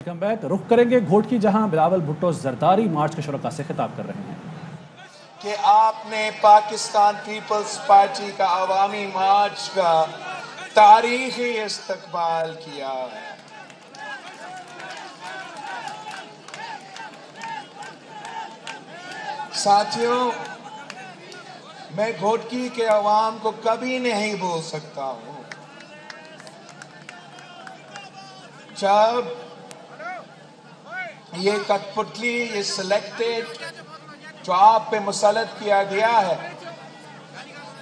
Welcome back. رخ کریں گے گھوٹ کی جہاں بلاول بھٹو زرداری مارچ کے شرکاء سے خطاب کر رہے ہیں کہ آپ نے پاکستان پیپلز پارٹی کا عوامی مارچ کا تاریخی استقبال کیا ہے. ساتھیوں، میں گھوٹکی کے عوام کو کبھی نہیں بھول سکتا ہوں. جب یہ کٹ پتلی، یہ سلیکٹڈ جو آپ پہ مسلط کیا گیا ہے،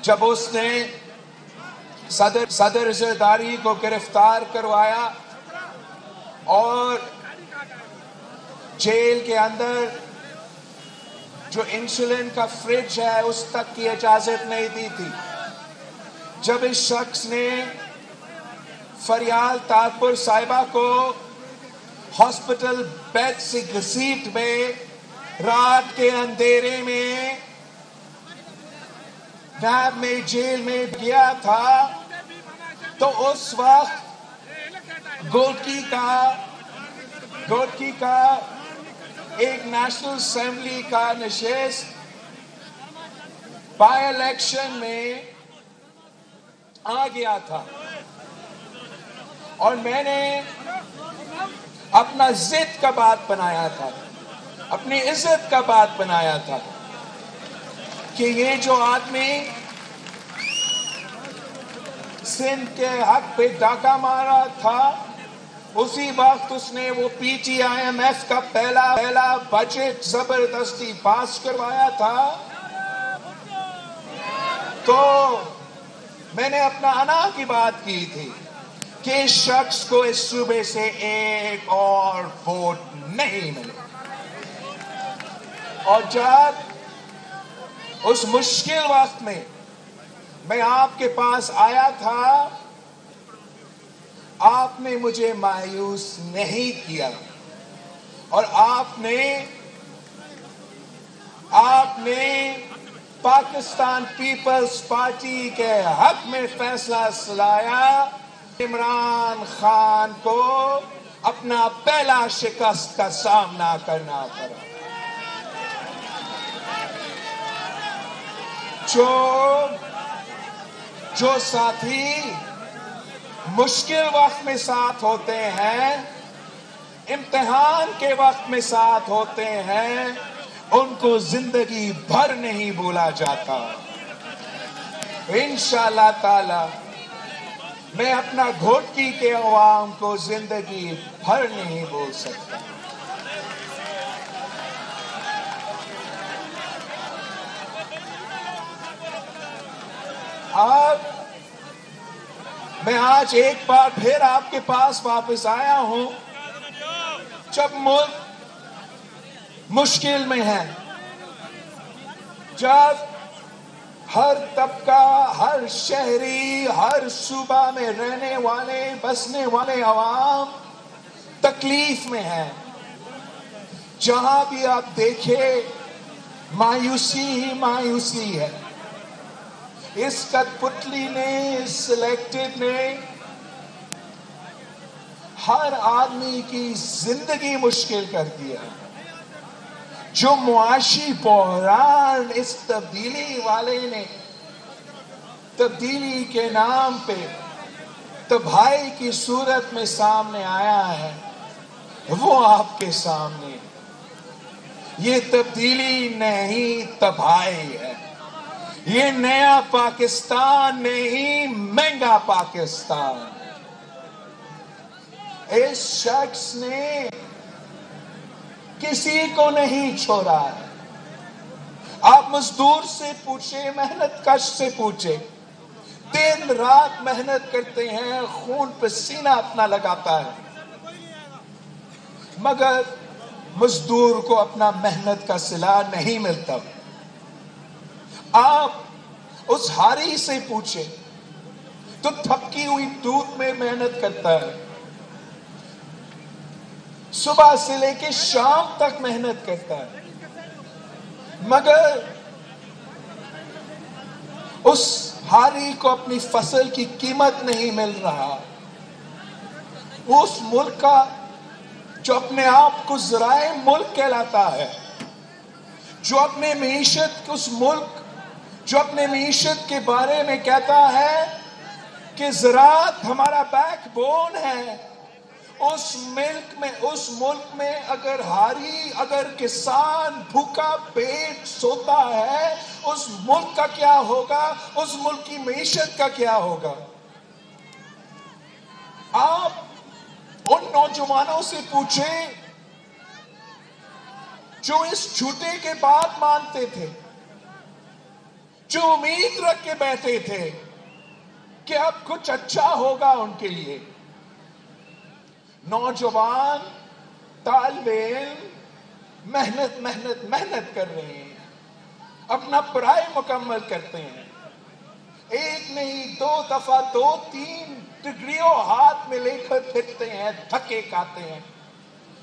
جب اس نے صدر زرداری کو گرفتار کروایا اور جیل کے اندر جو انسولین کا فریج ہے اس تک کی اجازت نہیں دی تھی، جب اس شخص نے فریال طاہرپور صاحبہ کو ہاسپٹل بیڈ سے گھسیٹ میں رات کے اندھیرے میں نیب میں جیل میں گیا تھا، تو اس وقت گھوٹکی کا ایک نیشنل اسمبلی کا نشست بائی الیکشن میں آ گیا تھا، اور میں نے اپنا ضد کا بات بنایا تھا، اپنی عزت کا بات بنایا تھا کہ یہ جو آدمی سندھ کے حق پہ ڈاکہ مارا تھا، اسی وقت اس نے وہ PTI IMF پہلا بجٹ زبردستی پاس کروایا تھا. تو میں نے اپنا انا کی بات کی تھی کہ اس شخص کو اس صوبے سے ایک اور ووٹ نہیں ملے. اور جب اس مشکل وقت میں میں آپ کے پاس آیا تھا، آپ نے مجھے مایوس نہیں کیا، اور آپ نے پاکستان پیپلز پارٹی کے حق میں فیصلہ سنایا. عمران خان کو اپنا پہلا شکست کا سامنا کرنا پڑا. جو ساتھی مشکل وقت میں ساتھ ہوتے ہیں، امتحان کے وقت میں ساتھ ہوتے ہیں، ان کو زندگی بھر نہیں بھولا جاتا. انشاءاللہ تعالی میں اپنا گھوٹکی کے عوام کو زندگی بھر نہیں بھول سکتا. اب میں آج ایک بار پھر آپ کے پاس واپس آیا ہوں، جب ملک مشکل میں ہے، جب ہر طبقہ، ہر شہری، ہر صوبہ میں رہنے والے، بسنے والے عوام تکلیف میں ہیں. جہاں بھی آپ دیکھیں مایوسی ہی مایوسی ہے. اس کٹ پتلی نے، اس سلیکٹڈ نے ہر آدمی کی زندگی مشکل کر دیا. جو معاشی بحران اس تبدیلی والے نے تبدیلی کے نام پہ تباہی کی صورت میں سامنے آیا ہے، وہ آپ کے سامنے یہ تبدیلی نہیں، تباہی ہے. یہ نیا پاکستان نہیں، مہنگا پاکستان. اس شخص نے کسی کو نہیں چھوڑا ہے. آپ مزدور سے پوچھیں، محنت کش سے پوچھیں، دن رات محنت کرتے ہیں، خون پسینہ اپنا لگاتا ہے، مگر مزدور کو اپنا محنت کا صلہ نہیں ملتا. آپ اس ہاری سے پوچھیں تو تھپکی ہوئی دودھ میں محنت کرتا ہے، صبح سے لے کے شام تک محنت کرتا ہے، مگر اس ہاری کو اپنی فصل کی قیمت نہیں مل رہا. اس ملک کا جو اپنے آپ کو ذرائع ملک کہلاتا ہے، جو اپنے معیشت جو اپنے معیشت کے بارے میں کہتا ہے کہ زراعت ہمارا بیک بون ہے، اس ملک میں اگر کسان بھوکا پیٹ سوتا ہے، اس ملک کا کیا ہوگا؟ اس ملک کی معیشت کا کیا ہوگا؟ آپ ان نوجوانوں سے پوچھیں جو اس جھوٹے کے بات مانتے تھے، جو امید رکھ کے بیٹھے تھے کہ اب کچھ اچھا ہوگا ان کے لیے۔ نوجوان طالب علم محنت کر رہے ہیں، اپنا پڑھائی مکمل کرتے ہیں، ایک نہیں 2 دفعہ 2-3 ڈگریوں ہاتھ میں لے کر پھرتے ہیں، تھکے کھاتے ہیں،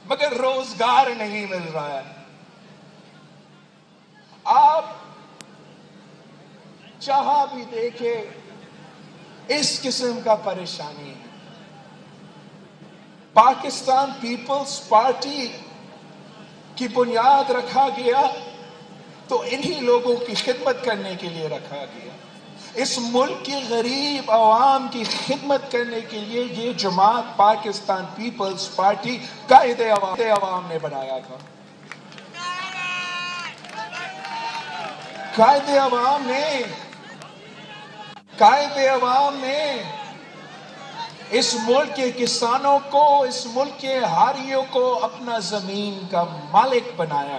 مگر روزگار نہیں مل رہا ہے۔ آپ جہاں بھی دیکھیں اس قسم کا پریشانی ہے۔ پاکستان پیپلز پارٹی کی بنیاد رکھا گیا تو انہی لوگوں کی خدمت کرنے کے لیے رکھا گیا، اس ملک کی غریب عوام کی خدمت کرنے کے لیے یہ جماعت پاکستان پیپلز پارٹی قائد عوام نے بنایا تھا۔ قائد عوام نے اس ملک کے کسانوں کو، اس ملک کے ہاریوں کو اپنا زمین کا مالک بنایا،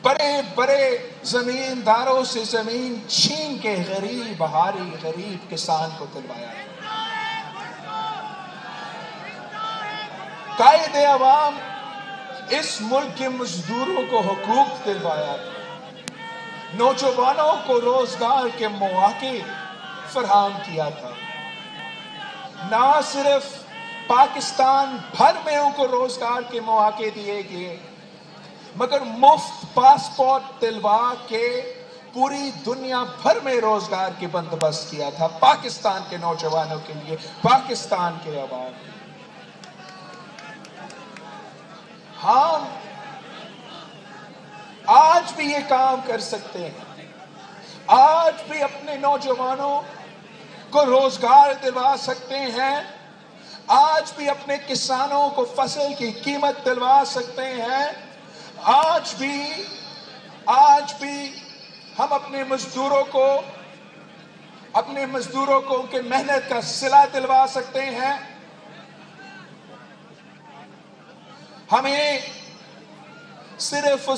بڑے بڑے زمینداروں سے زمین چھین کے غریب ہاری غریب کسان کو دلوایا۔ قائد عوام اس ملک کے مزدوروں کو حقوق دلوایا، نوجوانوں کو روزگار کے مواقع فراہم کیا تھا۔ نہ صرف پاکستان بھر میں ان کو روزگار کے مواقع دیے گئے، مگر مفت پاسپورٹ دلوا کے پوری دنیا بھر میں روزگار کے بندوبست کیا تھا پاکستان کے نوجوانوں کے لیے، پاکستان کے عوام کے۔ ہم آج بھی یہ کام کر سکتے ہیں، آج بھی اپنے نوجوانوں کو روزگار دلوا سکتے ہیں، آج بھی اپنے کسانوں کو فصل کی قیمت دلوا سکتے ہیں، آج بھی ہم اپنے مزدوروں کو ان کے محنت کا صلہ دلوا سکتے ہیں۔ ہمیں صرف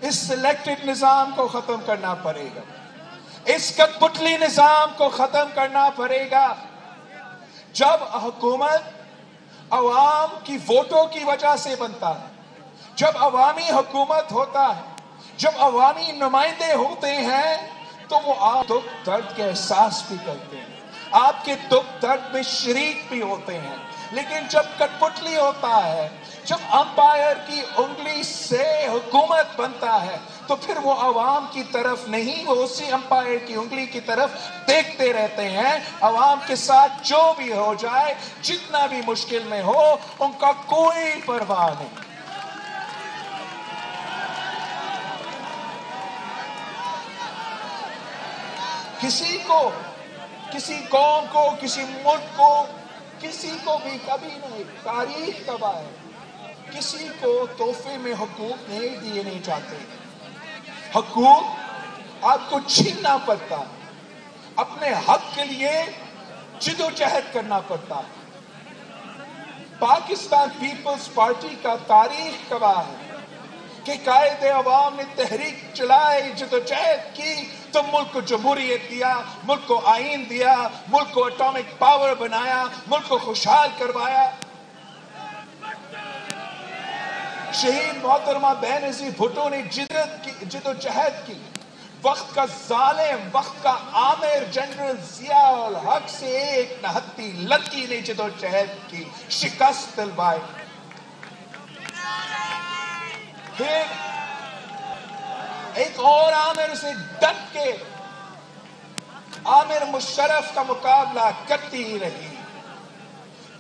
اس سلیکٹڈ نظام کو ختم کرنا پڑے گا، اس کٹ پتلی نظام کو ختم کرنا پڑے گا۔ جب حکومت عوام کی ووٹوں کی وجہ سے بنتا ہے، جب عوامی حکومت ہوتا ہے، جب عوامی نمائندے ہوتے ہیں، تو وہ آپ دکھ درد کے احساس بھی کرتے ہیں، آپ کے دکھ درد میں شریک بھی ہوتے ہیں۔ لیکن جب کٹ پتلی ہوتا ہے، جب امپائر کی انگلی سے حکومت بنتا ہے، تو پھر وہ عوام کی طرف نہیں، وہ اسی امپائر کی انگلی کی طرف دیکھتے رہتے ہیں۔ عوام کے ساتھ جو بھی ہو جائے، جتنا بھی مشکل میں ہو، ان کا کوئی پرواہ نہیں۔ کسی قوم کو، کسی ملک کو، کسی کو بھی کبھی نہیں، تاریخ گواہ ہے، کسی کو تحفے میں حقوق نہیں دیے نہیں جاتے۔ حقوق آپ کو چھیننا پڑتا ہے، اپنے حق کے لیے جدوجہد کرنا پڑتا ہے۔ پاکستان پیپلز پارٹی کا تاریخ گواہ ہے کہ قائد عوام نے تحریک چلائی، جدوجہد کی، تو ملک کو جمہوریت دیا، ملک کو آئین دیا، ملک کو اٹامک پاور بنایا، ملک کو خوشحال کروایا۔ شہید محترمہ بینظیر بھٹو نے جدوجہد کی، وقت کا ظالم، وقت کا آمر جنرل ضیاء الحق سے ایک نہتی لڑکی نے جدوجہد کی، شکست دلوائی۔ پھر ایک اور آمر سے ڈٹ کے آمر مشرف کا مقابلہ کرتی ہی رہی۔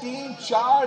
3, 4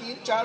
3-4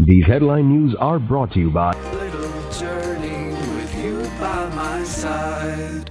These headline news are brought to you by Little journey with you by my side.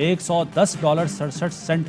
$110.67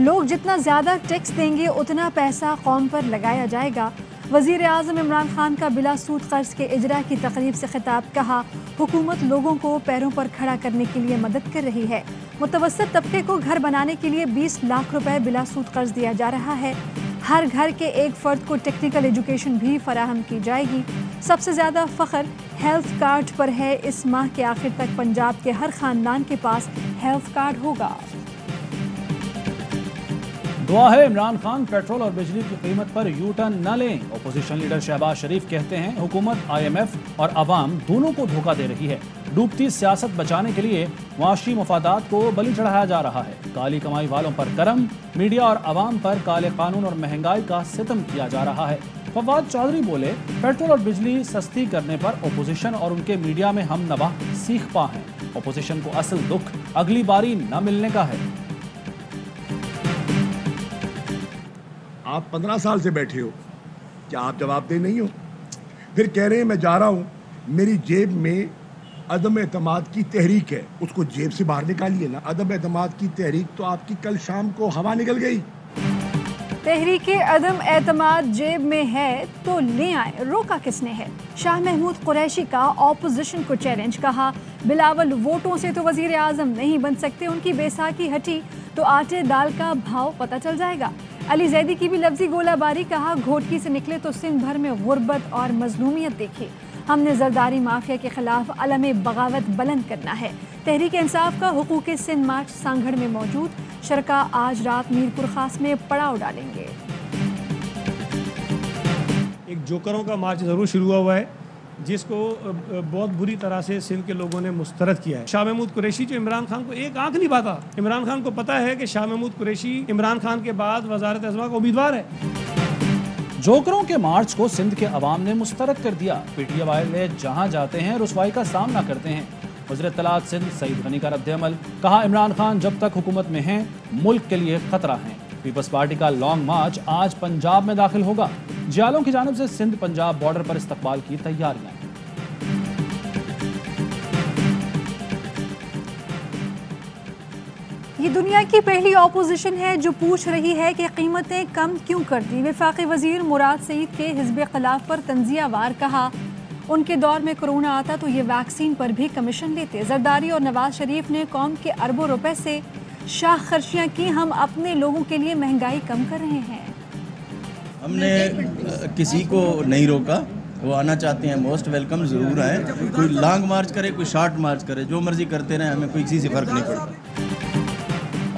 لوگ جتنا زیادہ ٹیکس دیں گے اتنا پیسہ قوم پر لگایا جائے گا۔ وزیر اعظم عمران خان کا بلا سود قرض کے اجرا کی تقریب سے خطاب، کہا حکومت لوگوں کو پیروں پر کھڑا کرنے کے لیے مدد کر رہی ہے۔ متوسط طبقے کو گھر بنانے کے لیے 20 لاکھ روپے بلا سود قرض دیا جا رہا ہے۔ ہر گھر کے ایک فرد کو ٹیکنیکل ایجوکیشن بھی فراہم کی جائے گی۔ سب سے زیادہ فخر ہیلتھ کارڈ پر ہے۔ اس ماہ کے آخر تک پنجاب کے ہر خاندان کے پاس ہیلتھ کارڈ ہوگا۔ دعا ہے عمران خان پیٹرول اور بجلی کی قیمت پر یو ٹرن نہ لیں۔ اپوزیشن لیڈر شہباز شریف کہتے ہیں حکومت IMF اور عوام دونوں کو دھوکہ دے رہی ہے۔ ڈوبتی سیاست بچانے کے لیے معاشی مفادات کو بلی چڑھایا جا رہا ہے۔ کالی کمائی والوں پر کرم، میڈیا اور عوام پر کالے قانون اور مہنگائی کا ستم کیا جا رہا ہے۔ فواد چودھری بولے پیٹرول اور بجلی سستی کرنے پر اپوزیشن اور ان کے میڈیا میں ہم نوا سیخ پا ہیں۔ اپوزیشن کو اصل دکھ اگلی باری نہ ملنے کا ہے۔ آپ 15 سال سے بیٹھے ہو، کیا آپ جواب دہ نہیں ہو؟ پھر کہہ رہے ہیں میں جا رہا ہوں، میری جیب میں عدم اعتماد کی تحریک ہے، اس کو جیب سے باہر نکالیے نا۔ عدم اعتماد کی تحریک تو آپ کی کل شام کو ہوا نکل گئی۔ تحریک عدم اعتماد جیب میں ہے تو لے آئے، روکا کس نے ہے؟ شاہ محمود قریشی کا اپوزیشن کو چیلنج، کہا بلاول ووٹوں سے تو وزیر اعظم نہیں بن سکتے، ان کی بیساکھی ہٹی تو آٹے دال کا بھاؤ پتہ چل جائے گا۔ علی زیدی کی بھی لفظی گولہ باری، کہا گھوٹکی سے نکلے تو سندھ بھر میں غربت اور مظلومیت دیکھی، ہم نے زرداری مافیا کے خلاف علم بغاوت بلند کرنا ہے۔ تحریک انصاف کا حقوق سندھ مارچ سانگھڑ میں موجود، شرکا آج رات میرپور خاص میں پڑاؤ ڈالیں گے۔ ایک جوکروں کا مارچ ضرور شروع ہوا ہے جس کو بہت بری طرح سے سندھ کے لوگوں نے مسترد کیا ہے۔ شاہ محمود قریشی جو عمران خان کو ایک آنکھ نہیں پاتا، عمران خان کو پتا ہے کہ شاہ محمود قریشی عمران خان کے بعد وزارت عظمیٰ کا امیدوار ہے۔ جوکروں کے مارچ کو سندھ کے عوام نے مسترد کر دیا۔ پی ٹی آئی والے جہاں جاتے ہیں رسوائی کا سامنا کرتے ہیں۔ وزیر اطلاعات سندھ سعید غنی کا رد عمل، کہا عمران خان جب تک حکومت میں ہیں ملک کے لیے خطرہ ہیں۔ پیپلز پارٹی کا لانگ مارچ آج پنجاب میں داخل ہوگا، جیالوں کی جانب سے سندھ پنجاب بارڈر پر استقبال کی تیاریاں۔ یہ دنیا کی پہلی اپوزیشن ہے جو پوچھ رہی ہے کہ قیمتیں کم کیوں کر دی۔ وفاقی وزیر مراد سعید کے حزب اختلاف پر تنزیہ وار، کہا ان کے دور میں کرونا آتا تو یہ ویکسین پر بھی کمیشن لیتے۔ زرداری اور نواز شریف نے قوم کے اربوں روپے سے شاخ خرچیاں کی، ہم اپنے لوگوں کے لیے مہنگائی کم کر رہے ہیں۔ ہم نے کسی کو نہیں روکا، وہ آنا چاہتے ہیں موسٹ ویلکم، ضرور آئیں۔ کوئی لانگ مارچ کرے، کوئی شارٹ مارچ کرے، جو مرضی کرتے رہیں، ہمیں کوئی کسی سے فرق نہیں پڑتا۔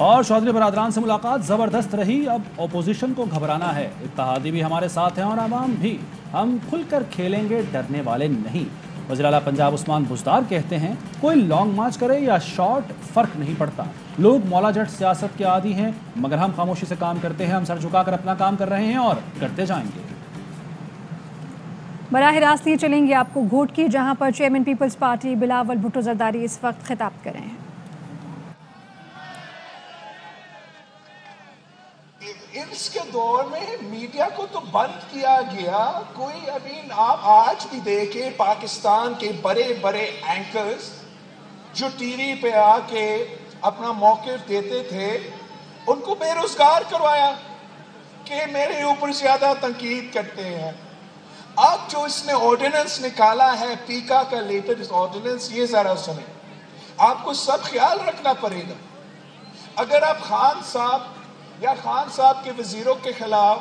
اور چودھری برادران سے ملاقات زبردست رہی، اب اپوزیشن کو گھبرانا ہے، اتحادی بھی ہمارے ساتھ ہیں اور عوام بھی، ہم کھل کر کھیلیں گے، ڈرنے والے نہیں۔ وزیر اعلیٰ پنجاب عثمان بزدار کہتے ہیں کوئی لانگ مارچ کرے یا شارٹ فرق نہیں پڑتا، لوگ مولا جٹ سیاست کے عادی ہیں، مگر ہم خاموشی سے کام کرتے ہیں، ہم سر جھکا کر اپنا کام کر رہے ہیں اور کرتے جائیں گے۔ براہ راست لیے چلیں گے آپ کو گھوٹکی، جہاں پر چیئرمین پیپلز پارٹی بلاول بھٹو زرداری اس وقت خطاب کر رہے ہیں۔ اس کے دور میں میڈیا کو تو بند کیا گیا، کوئی ابھی آپ آج بھی دیکھیں پاکستان کے بڑے بڑے اینکرز جو ٹی وی پہ آ کے اپنا موقف دیتے تھے، ان کو بے روزگار کروایا کہ میرے اوپر زیادہ تنقید کرتے ہیں۔ اب جو اس نے آرڈیننس نکالا ہے، پیکا کا لیٹسٹ آرڈیننس، یہ ذرا سنیں، آپ کو سب خیال رکھنا پڑے گا۔ اگر آپ خان صاحب یا خان صاحب کے وزیروں کے خلاف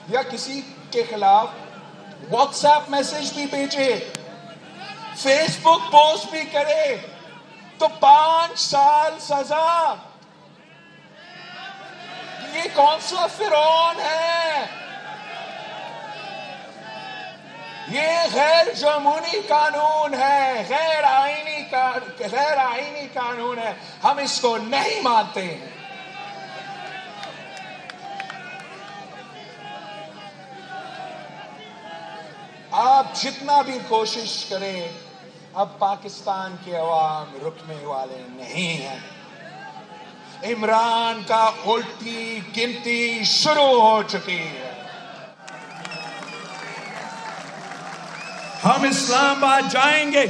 یا کسی کے خلاف واٹس ایپ میسج بھی بھیجے، فیس بک پوسٹ بھی کرے تو 5 سال سزا۔ یہ کون سا فرعون ہے؟ یہ غیر جمہوری قانون ہے، غیر آئینی قانون ہے، ہم اس کو نہیں مانتے ہیں۔ آپ جتنا بھی کوشش کریں، اب پاکستان کے عوام رکنے والے نہیں ہیں۔ عمران کا الٹی گنتی شروع ہو چکی ہے۔ ہم اسلام آباد جائیں گے،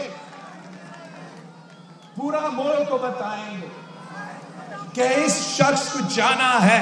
پورا ملک کو بتائیں گے کہ اس شخص کو جانا ہے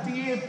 DAP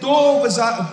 2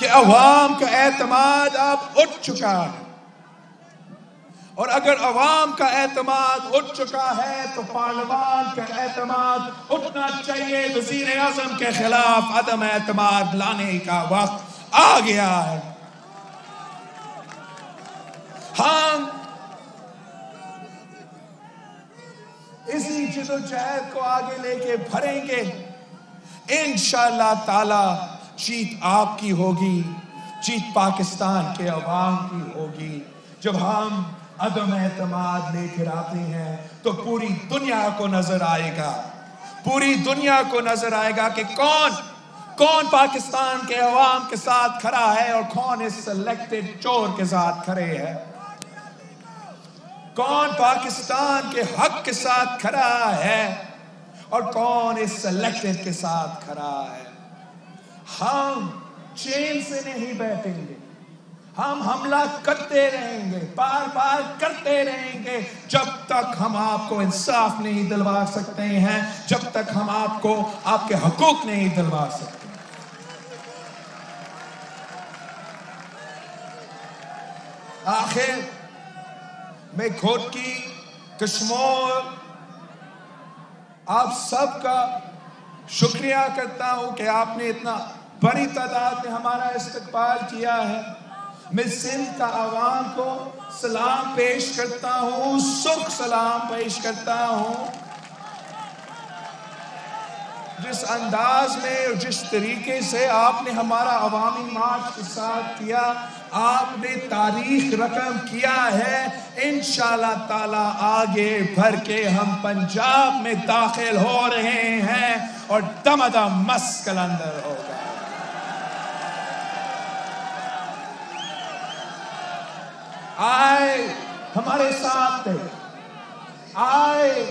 کہ عوام کا اعتماد اب اٹھ چکا ہے، اور اگر عوام کا اعتماد اٹھ چکا ہے تو پارلیمان کا اعتماد اٹھنا چاہیے۔ وزیر اعظم کے خلاف عدم اعتماد لانے کا وقت آ گیا ہے۔ ہم اسی جدوجہد کو آگے لے کے بڑھیں گے، انشاءاللہ تعالی جیت آپ کی ہوگی، جیت پاکستان کے عوام کی ہوگی۔ جب ہم عدم اعتماد لے کر آتے ہیں تو پوری دنیا کو نظر آئے گا، پوری دنیا کو نظر آئے گا کہ کون پاکستان کے عوام کے ساتھ کھڑا ہے اور کون اس سلیکٹڈ چور کے ساتھ کھڑے ہے، کون پاکستان کے حق کے ساتھ کھڑا ہے اور کون اس سلیکٹڈ کے ساتھ کھڑا ہے۔ ہم چین سے نہیں بیٹھیں گے، ہم حملہ کرتے رہیں گے، بار بار کرتے رہیں گے، جب تک ہم آپ کو انصاف نہیں دلوا سکتے ہیں، جب تک ہم آپ کو آپ کے حقوق نہیں دلوا سکتے۔ آخر میں گھوٹکی کشمور آپ سب کا شکریہ کرتا ہوں کہ آپ نے اتنا بڑی تعداد میں ہمارا استقبال کیا ہے۔ میں سندھ کا عوام کو سلام پیش کرتا ہوں، سرخ سلام پیش کرتا ہوں۔ جس انداز میں اور جس طریقے سے آپ نے ہمارا عوامی مارچ کے ساتھ کیا، آپ نے تاریخ رقم کیا ہے۔ انشاءاللہ تعالی آگے بڑھ کے ہم پنجاب میں داخل ہو رہے ہیں اور دم دم مس کلندر ہوگا۔ آئے ہمارے ساتھ تھے، آئے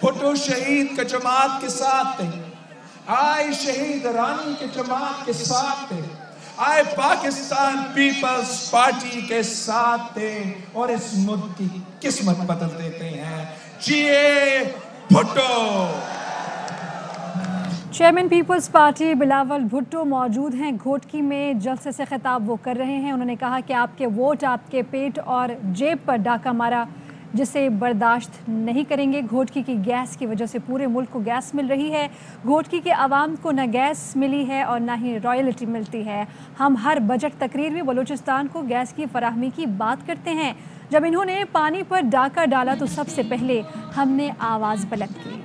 بھٹو شہید کا جماعت کے ساتھ تھے، آئے شہید رانی کے جماعت کے ساتھ تھے، آئے پاکستان پیپلز پارٹی کے ساتھ تھے اور اس ملک کی قسمت بدل دیتے ہیں۔ جیے بھٹو۔ چیئرمین پیپلز پارٹی بلاول بھٹو موجود ہیں گھوٹکی میں، جلسے سے خطاب وہ کر رہے ہیں۔ انہوں نے کہا کہ آپ کے ووٹ آپ کے پیٹ اور جیب پر ڈاکہ مارا، جسے برداشت نہیں کریں گے۔ گھوٹکی کی گیس کی وجہ سے پورے ملک کو گیس مل رہی ہے، گھوٹکی کے عوام کو نہ گیس ملی ہے اور نہ ہی رائلٹی ملتی ہے۔ ہم ہر بجٹ تقریر میں بلوچستان کو گیس کی فراہمی کی بات کرتے ہیں۔ جب انہوں نے پانی پر ڈاکہ ڈالا تو سب سے پہلے ہم نے آواز بلند کی۔